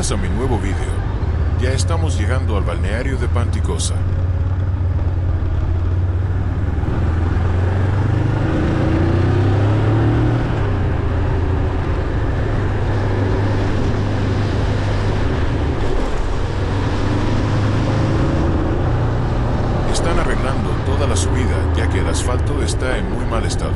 Bienvenidas a mi nuevo video. Ya estamos llegando al balneario de Panticosa. Están arreglando toda la subida ya que el asfalto está en muy mal estado.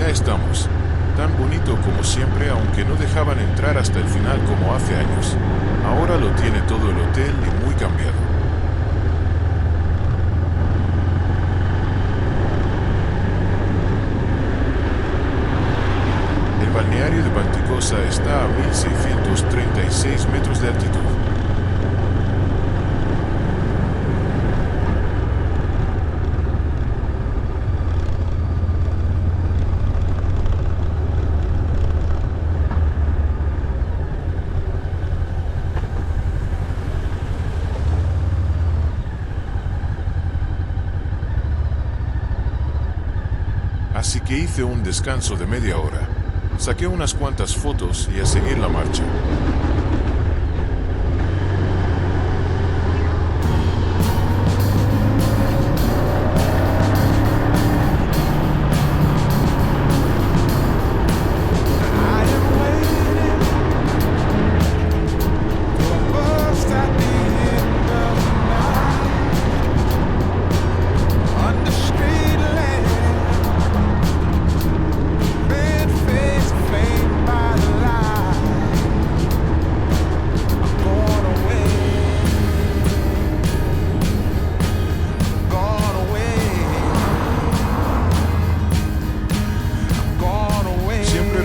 Estamos. Tan bonito como siempre, aunque no dejaban entrar hasta el final como hace años. Ahora lo tiene todo el hotel y muy cambiado. El balneario de Panticosa está a 1636 metros de altitud. Así que hice un descanso de media hora. Saqué unas cuantas fotos y a seguir la marcha.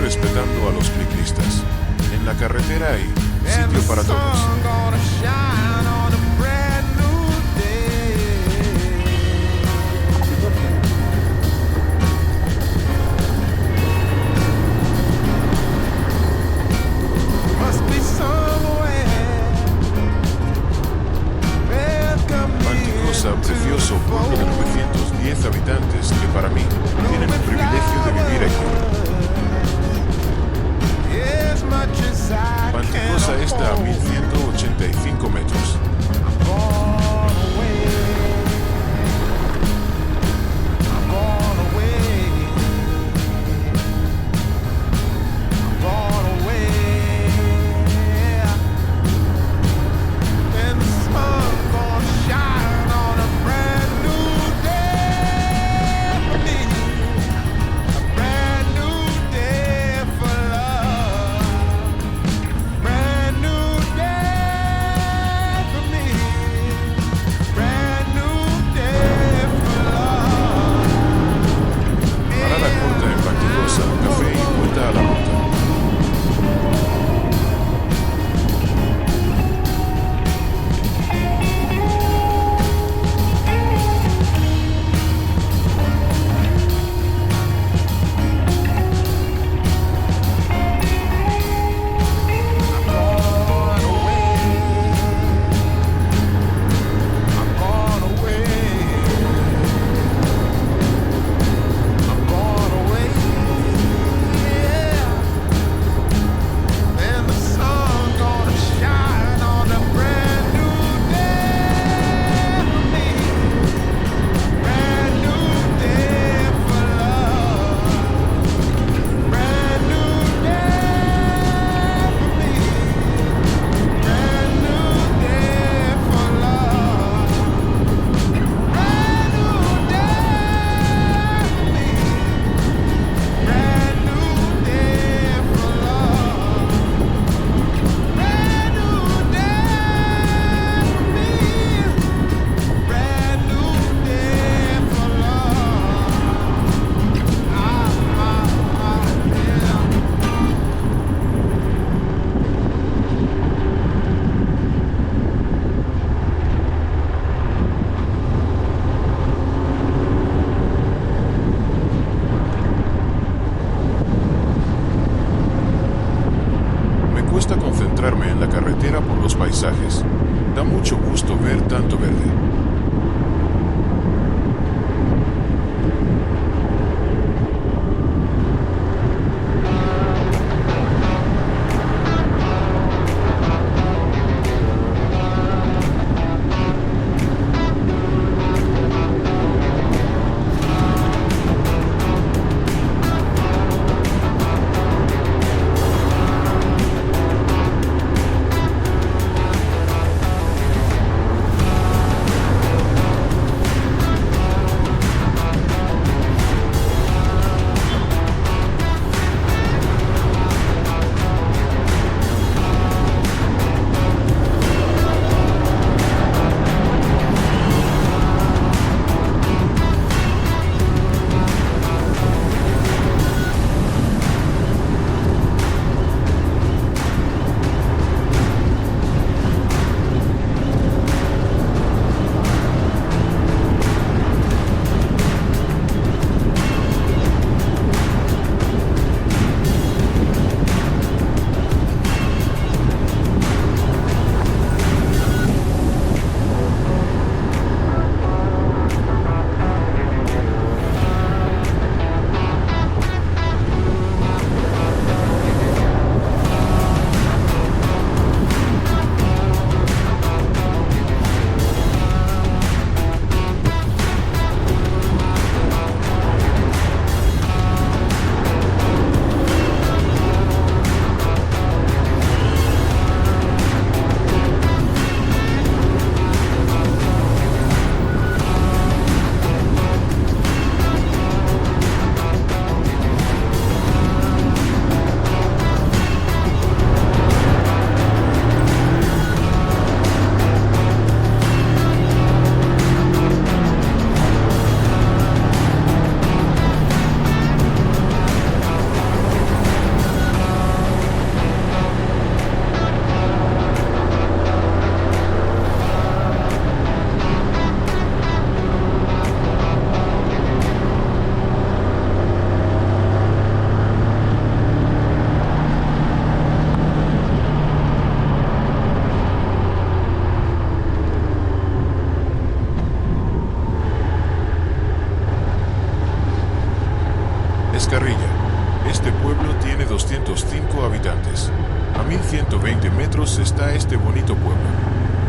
Respetando a los ciclistas. En la carretera hay sitio para todos. Panticosa, precioso pueblo de 910 habitantes que para mí tienen el privilegio de vivir aquí. Panticosa está a 1185 metros. ver tanto verde. Escarrilla. Este pueblo tiene 205 habitantes. A 1120 metros está este bonito pueblo,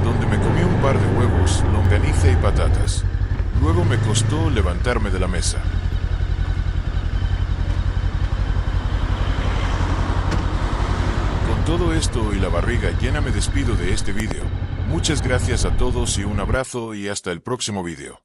donde me comí un par de huevos, longaniza y patatas. Luego me costó levantarme de la mesa. Con todo esto y la barriga llena me despido de este vídeo. Muchas gracias a todos y un abrazo y hasta el próximo vídeo.